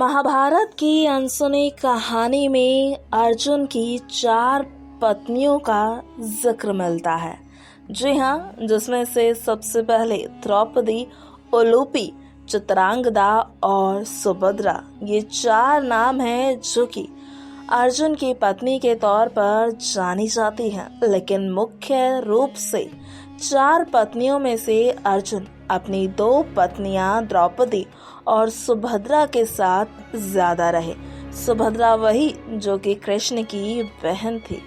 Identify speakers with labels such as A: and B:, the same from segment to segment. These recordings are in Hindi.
A: महाभारत की अनसुनी कहानी में अर्जुन की 4 पत्नियों का जिक्र मिलता है। जी हाँ, जिसमें से सबसे पहले द्रौपदी, उलूपी, चित्रांगदा और सुभद्रा, ये 4 नाम हैं जो कि अर्जुन की पत्नी के तौर पर जानी जाती हैं। लेकिन मुख्य रूप से 4 पत्नियों में से अर्जुन अपनी 2 पत्नियां द्रौपदी और सुभद्रा के साथ ज्यादा रहे। सुभद्रा वही जो कि कृष्ण की बहन थी।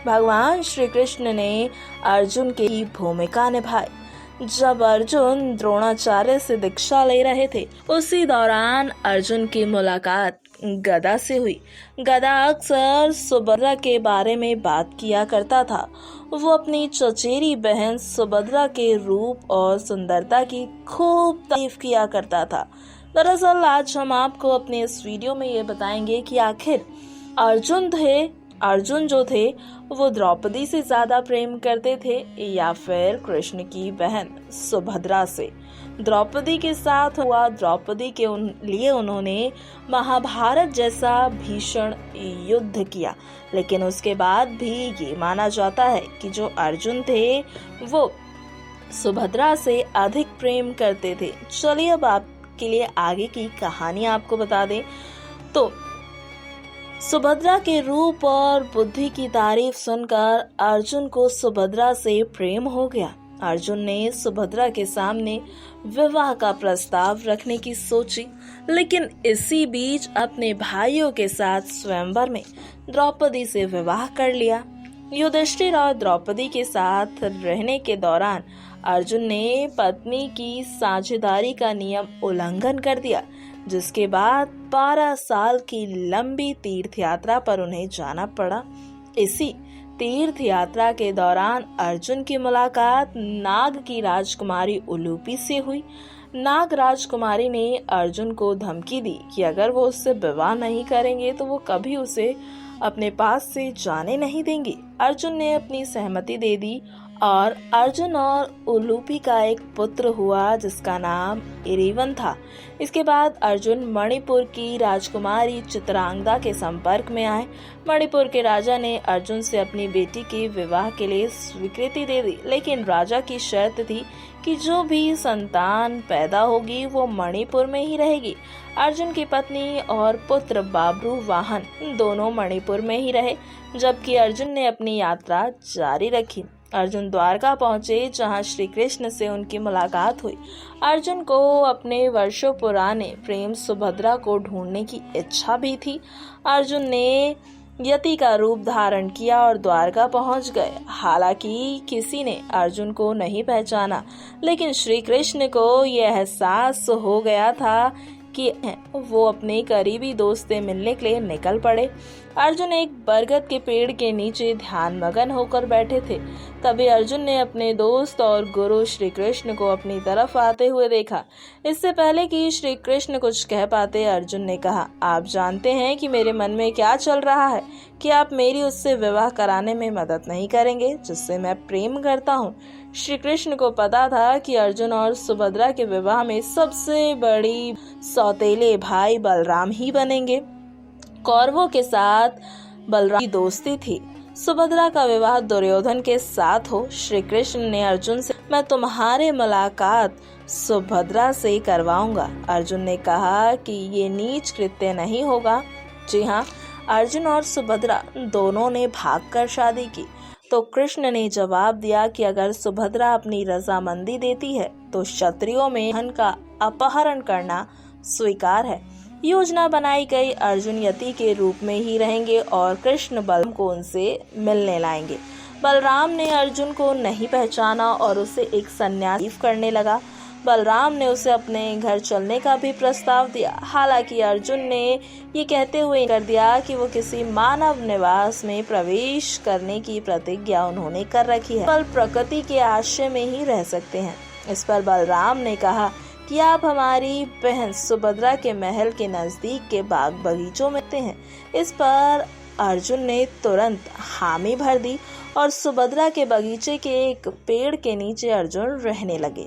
A: भगवान श्री कृष्ण ने अर्जुन की भूमिका निभाई। जब अर्जुन द्रोणाचार्य से दीक्षा ले रहे थे, उसी दौरान अर्जुन की मुलाकात गदा से हुई। गदा अक्सर सुभद्रा के बारे में बात किया करता था। वो अपनी चचेरी बहन सुभद्रा के रूप और सुंदरता की खूब तारीफ किया करता था। दरअसल आज हम आपको अपने इस वीडियो में ये बताएंगे कि आखिर अर्जुन जो थे वो द्रौपदी से ज्यादा प्रेम करते थे या फिर कृष्ण की बहन सुभद्रा से। द्रौपदी के साथ हुआ, द्रौपदी के लिए उन्होंने महाभारत जैसा भीषण युद्ध किया, लेकिन उसके बाद भी ये माना जाता है कि जो अर्जुन थे वो सुभद्रा से अधिक प्रेम करते थे। चलिए अब आपके लिए आगे की कहानी आपको बता दें तो सुभद्रा के रूप और बुद्धि की तारीफ सुनकर अर्जुन को सुभद्रा से प्रेम हो गया। अर्जुन ने सुभद्रा के सामने विवाह का प्रस्ताव रखने की सोची, लेकिन इसी बीच अपने भाइयों के साथ स्वयंवर में द्रौपदी से विवाह कर लिया। युधिष्ठिर और द्रौपदी के साथ रहने के दौरान अर्जुन ने पत्नी की साझेदारी का नियम उल्लंघन कर दिया, जिसके बाद 12 साल की लंबी तीर्थ यात्रा पर उन्हें जाना पड़ा। इसी तीर्थ यात्रा के दौरान अर्जुन की मुलाकात नाग की राजकुमारी उलूपी से हुई। नाग राजकुमारी ने अर्जुन को धमकी दी कि अगर वो उससे विवाह नहीं करेंगे तो वो कभी उसे अपने पास से जाने नहीं देंगे। अर्जुन ने अपनी सहमति दे दी और अर्जुन और उलूपी का एक पुत्र हुआ जिसका नाम इरिवन था। इसके बाद अर्जुन मणिपुर की राजकुमारी चित्रांगदा के संपर्क में आए। मणिपुर के राजा ने अर्जुन से अपनी बेटी के विवाह के लिए स्वीकृति दे दी, लेकिन राजा की शर्त थी कि जो भी संतान पैदा होगी वो मणिपुर में ही रहेगी। अर्जुन की पत्नी और पुत्र बाब्रू वाहन दोनों मणिपुर में ही रहे, जबकि अर्जुन ने अपनी यात्रा जारी रखी। अर्जुन द्वारका पहुंचे, जहां श्री कृष्ण से उनकी मुलाकात हुई। अर्जुन को अपने वर्षों पुराने प्रेम सुभद्रा को ढूंढने की इच्छा भी थी। अर्जुन ने यति का रूप धारण किया और द्वारका पहुंच गए। हालांकि किसी ने अर्जुन को नहीं पहचाना, लेकिन श्री कृष्ण को यह एहसास हो गया था कि वो अपने करीबी दोस्त से मिलने के लिए निकल पड़े। अर्जुन एक बरगद के पेड़ के नीचे ध्यान मगन होकर बैठे थे। तभी अर्जुन ने अपने दोस्त और गुरु श्री कृष्ण को अपनी तरफ आते हुए देखा। इससे पहले कि श्री कृष्ण कुछ कह पाते, अर्जुन ने कहा, आप जानते हैं कि मेरे मन में क्या चल रहा है कि आप मेरी उससे विवाह कराने में मदद नहीं करेंगे जिससे मैं प्रेम करता हूँ। श्री कृष्ण को पता था कि अर्जुन और सुभद्रा के विवाह में सबसे बड़ी सौतेले भाई बलराम ही बनेंगे। कौरवों के साथ बलराम की दोस्ती थी। सुभद्रा का विवाह दुर्योधन के साथ हो। श्री कृष्ण ने अर्जुन से, मैं तुम्हारे मुलाकात सुभद्रा से करवाऊंगा। अर्जुन ने कहा कि ये नीच कृत्य नहीं होगा। जी हाँ, अर्जुन और सुभद्रा दोनों ने भागकर शादी की। तो कृष्ण ने जवाब दिया कि अगर सुभद्रा अपनी रजामंदी देती है तो क्षत्रियों में बहन का अपहरण करना स्वीकार है। योजना बनाई गई। अर्जुन यति के रूप में ही रहेंगे और कृष्ण बलराम को उनसे मिलने लाएंगे। बलराम ने अर्जुन को नहीं पहचाना और उसे एक सन्यासी करने लगा। बलराम ने उसे अपने घर चलने का भी प्रस्ताव दिया। हालांकि अर्जुन ने ये कहते हुए कर दिया कि वो किसी मानव निवास में प्रवेश करने की प्रतिज्ञा उन्होंने कर रखी है, केवल प्रकृति के आश्रय में ही रह सकते हैं। इस पर बलराम ने कहा कि आप हमारी बहन सुभद्रा के महल के नजदीक के बाग बगीचों में रहते हैं। इस पर अर्जुन ने तुरंत हामी भर दी और सुभद्रा के बगीचे के एक पेड़ के नीचे अर्जुन रहने लगे।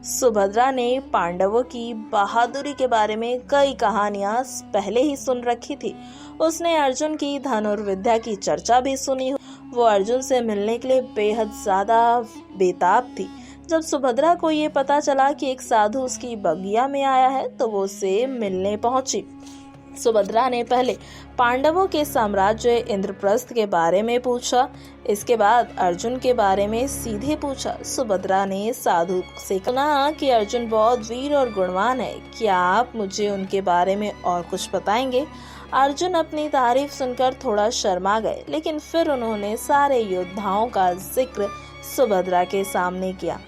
A: सुभद्रा ने पांडवों की बहादुरी के बारे में कई कहानियां पहले ही सुन रखी थी। उसने अर्जुन की धनुर्विद्या की चर्चा भी सुनी। वो अर्जुन से मिलने के लिए बेहद ज्यादा बेताब थी। जब सुभद्रा को ये पता चला कि एक साधु उसकी बगिया में आया है तो वो उससे मिलने पहुंची। सुभद्रा ने पहले पांडवों के साम्राज्य इंद्रप्रस्थ के बारे में पूछा, इसके बाद अर्जुन के बारे में सीधे पूछा। सुभद्रा ने साधु से कहा कि अर्जुन बहुत वीर और गुणवान है, क्या आप मुझे उनके बारे में और कुछ बताएंगे? अर्जुन अपनी तारीफ सुनकर थोड़ा शर्मा गए, लेकिन फिर उन्होंने सारे योद्धाओं का जिक्र सुभद्रा के सामने किया।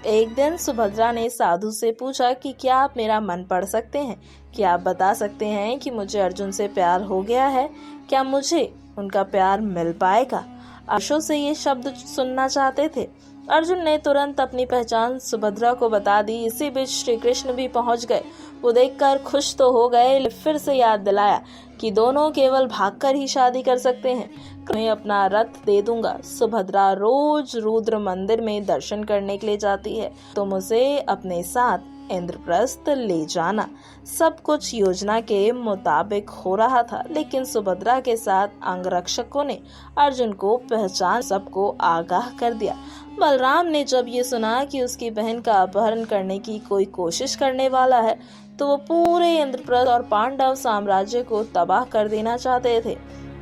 A: एक दिन सुभद्रा ने साधु से पूछा कि क्या आप मेरा मन पढ़ सकते हैं? क्या आप बता सकते हैं कि मुझे अर्जुन से प्यार हो गया है? क्या मुझे उनका प्यार मिल पाएगा? अर्जुन से ये शब्द सुनना चाहते थे। अर्जुन ने तुरंत अपनी पहचान सुभद्रा को बता दी। इसी बीच श्री कृष्ण भी पहुंच गए। वो देखकर खुश तो हो गए, फिर से याद दिलाया कि दोनों केवल भागकर ही शादी कर सकते हैं। मैं अपना रथ दे दूंगा। सुभद्रा रोज रुद्र मंदिर में दर्शन करने के लिए जाती है, तुम उसे अपने साथ इंद्रप्रस्थ ले जाना। सब कुछ योजना के मुताबिक हो रहा था, लेकिन सुभद्रा के साथ अंगरक्षकों ने अर्जुन को पहचान सबको आगाह कर दिया। बलराम ने जब ये सुना कि उसकी बहन का अपहरण करने की कोई कोशिश करने वाला है, तो वो पूरे इंद्रप्रस्थ और पांडव साम्राज्य को तबाह कर देना चाहते थे।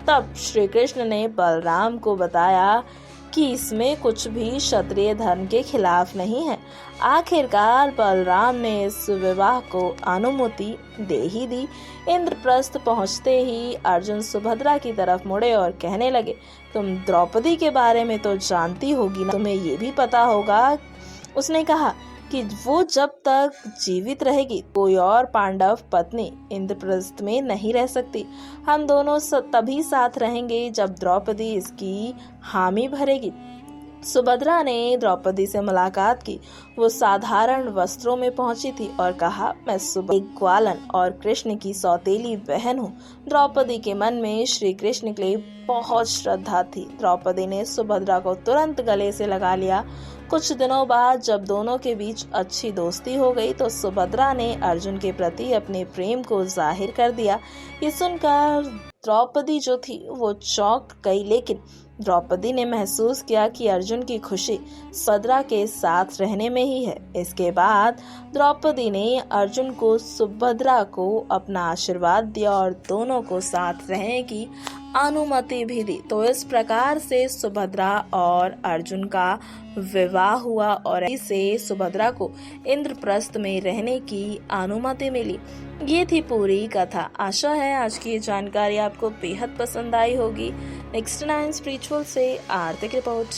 A: तब श्री कृष्ण ने बलराम को बताया कि इसमें कुछ भी क्षत्रिय धर्म के खिलाफ नहीं है। आखिरकार बलराम ने इस विवाह को अनुमति दे ही दी। इंद्रप्रस्थ पहुंचते ही अर्जुन सुभद्रा की तरफ मुड़े और कहने लगे, तुम द्रौपदी के बारे में तो जानती होगी ना, तुम्हें ये भी पता होगा। उसने कहा कि वो जब तक जीवित रहेगी कोई और पांडव पत्नी इंद्रप्रस्थ में नहीं रह सकती। हम दोनों तभी साथ रहेंगे जब द्रौपदी इसकी हामी भरेगी। सुभद्रा ने द्रौपदी से मुलाकात की। वो साधारण वस्त्रों में पहुंची थी और कहा, मैं सुबह एक ग्वालन और कृष्ण की सौतेली बहन हूँ। द्रौपदी के मन में श्री कृष्ण के लिए बहुत श्रद्धा थी। द्रौपदी ने सुभद्रा को तुरंत गले से लगा लिया। कुछ दिनों बाद जब दोनों के बीच अच्छी दोस्ती हो गई तो सुभद्रा ने अर्जुन के प्रति अपने प्रेम को जाहिर कर दिया। ये सुनकर द्रौपदी जो थी वो चौंक गई, लेकिन द्रौपदी ने महसूस किया कि अर्जुन की खुशी सुभद्रा के साथ रहने में ही है। इसके बाद द्रौपदी ने अर्जुन को सुभद्रा को अपना आशीर्वाद दिया और दोनों को साथ रहने की अनुमति भी दी। तो इस प्रकार से सुभद्रा और अर्जुन का विवाह हुआ और इसे सुभद्रा को इंद्रप्रस्थ में रहने की अनुमति मिली। ये थी पूरी कथा। आशा है आज की ये जानकारी आपको बेहद पसंद आई होगी। नेक्स्ट 9 स्पिरिचुअल से आरती रिपोर्ट।